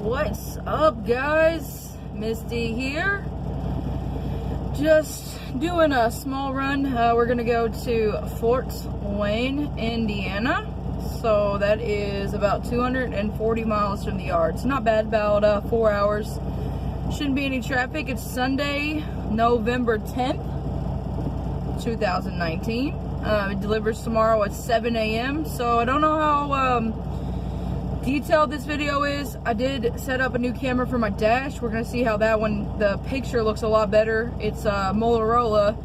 What's up, guys? Misty here. Just doing a small run. We're gonna go to Fort Wayne, Indiana. So that is about 240 miles from the yard. It's not bad, about 4 hours. Shouldn't be any traffic. It's Sunday, November 10th, 2019. It delivers tomorrow at 7 a.m. So I don't know how detailed this video is. I did set up a new camera for my dash. We're gonna see how that one, the picture looks a lot better. It's Motorola,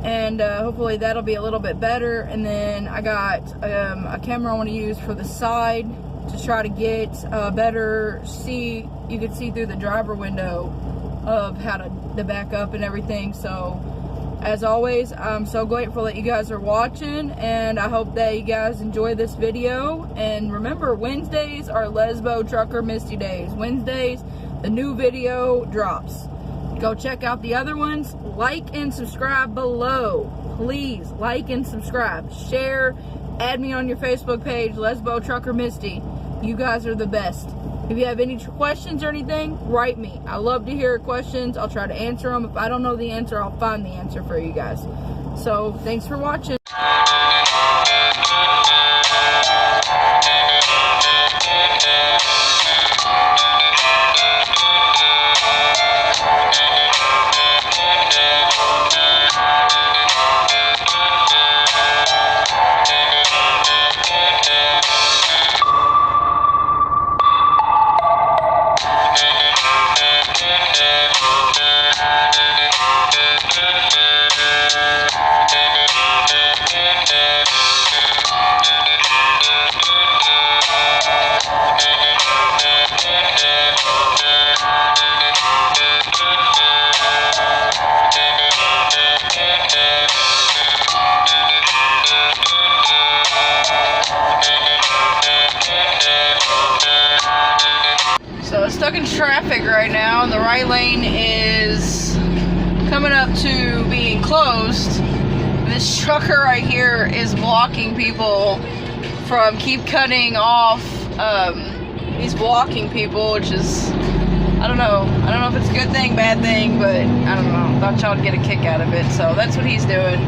and hopefully that'll be a little bit better. And then I got a camera I want to use for the side to try to get better see. You can see through the driver window of how to back up and everything. So as always, I'm so grateful that you guys are watching, and I hope that you guys enjoy this video. And remember, Wednesdays are Lesbo Trucker Misty days. Wednesdays, the new video drops. Go check out the other ones. Like and subscribe below. Please like and subscribe. Share. Add me on your Facebook page, Lesbo Trucker Misty. You guys are the best. If you have any questions or anything, write me. I love to hear questions. I'll try to answer them. If I don't know the answer, I'll find the answer for you guys. So, thanks for watching. So stuck in traffic right now. The right lane is coming up to being closed. This trucker right here is blocking people from keep cutting off. He's blocking people, which is, I don't know if it's a good thing, bad thing, but I don't know. Thought y'all would get a kick out of it. So that's what he's doing,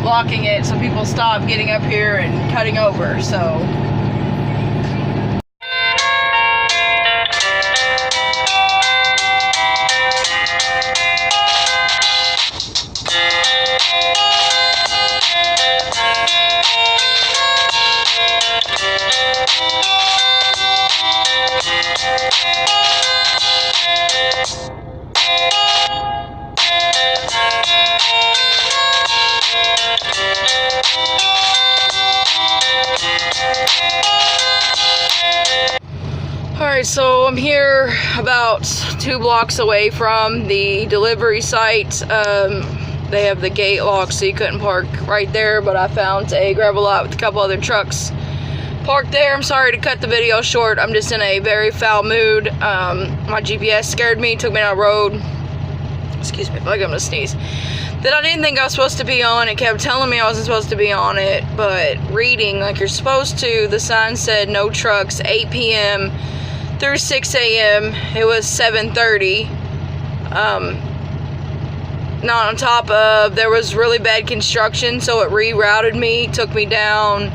blocking it so people stop getting up here and cutting over. So alright, so I'm here about 2 blocks away from the delivery site. They have the gate locked, so you couldn't park right there, but I found a gravel lot with a couple other trucks parked there. I'm sorry to cut the video short. I'm just in a very foul mood. My GPS scared me, took me down a road. Excuse me, I feel like I'm gonna sneeze. That I didn't think I was supposed to be on. It kept telling me I wasn't supposed to be on it, but reading like you're supposed to, the sign said no trucks, 8 p.m. through 6 a.m. It was 7:30. Not on top of, there was really bad construction, so it rerouted me, took me down,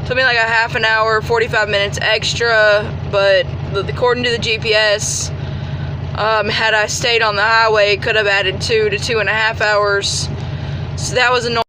took me like a half an hour, 45 minutes extra, but according to the GPS, had I stayed on the highway, it could have added 2 to 2.5 hours, so that was annoying.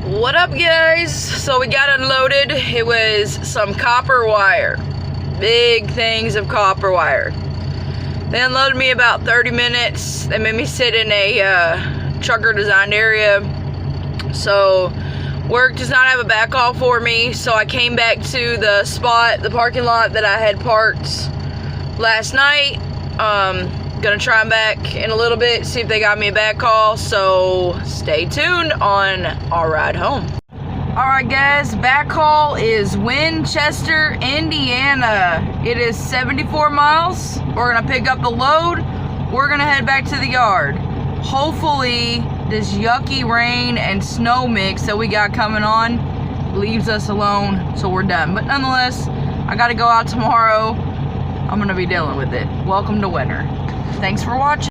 What up, guys? So we got unloaded. It was some copper wire, big things of copper wire. They unloaded me about 30 minutes. They made me sit in a trucker designed area. So work does not have a backhaul for me, so I came back to the spot, the parking lot that I had parked last night. Gonna try them back in a little bit, see if they got me a backhaul, so stay tuned on our ride home. Alright guys, backhaul is Winchester, Indiana. It is 74 miles. We're gonna pick up the load. We're gonna head back to the yard. Hopefully this yucky rain and snow mix that we got coming on leaves us alone, so we're done. But nonetheless, I gotta go out tomorrow. I'm gonna be dealing with it. Welcome to winter. Thanks for watching.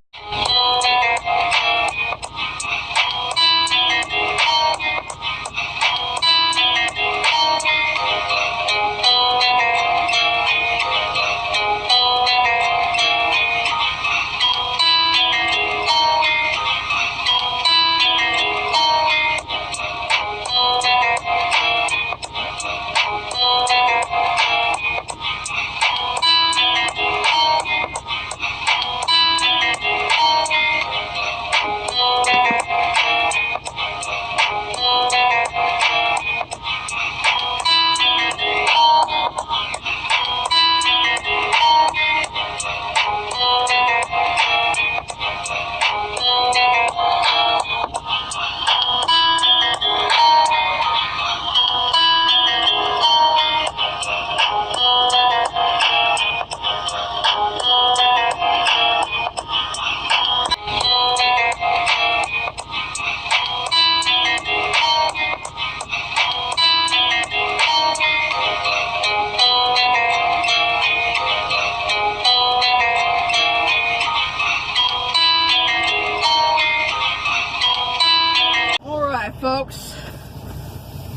Folks,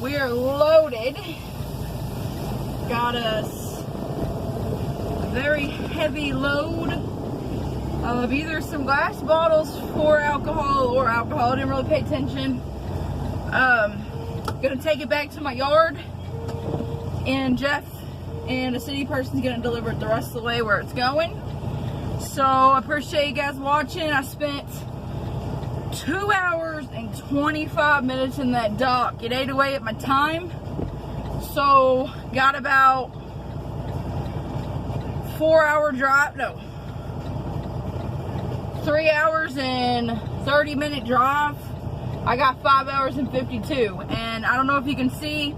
we are loaded. Got us a very heavy load of either some glass bottles for alcohol or alcohol. I didn't really pay attention. Gonna take it back to my yard, and Jeff and a city person's gonna deliver it the rest of the way where it's going. So I appreciate you guys watching. I spent 2 hours and 25 minutes in that dock. It ate away at my time. So got about 4-hour drive, no, 3 hours and 30-minute drive. I got 5 hours and 52. And I don't know if you can see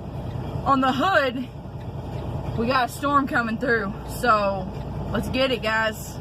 on the hood, we got a storm coming through. So let's get it, guys.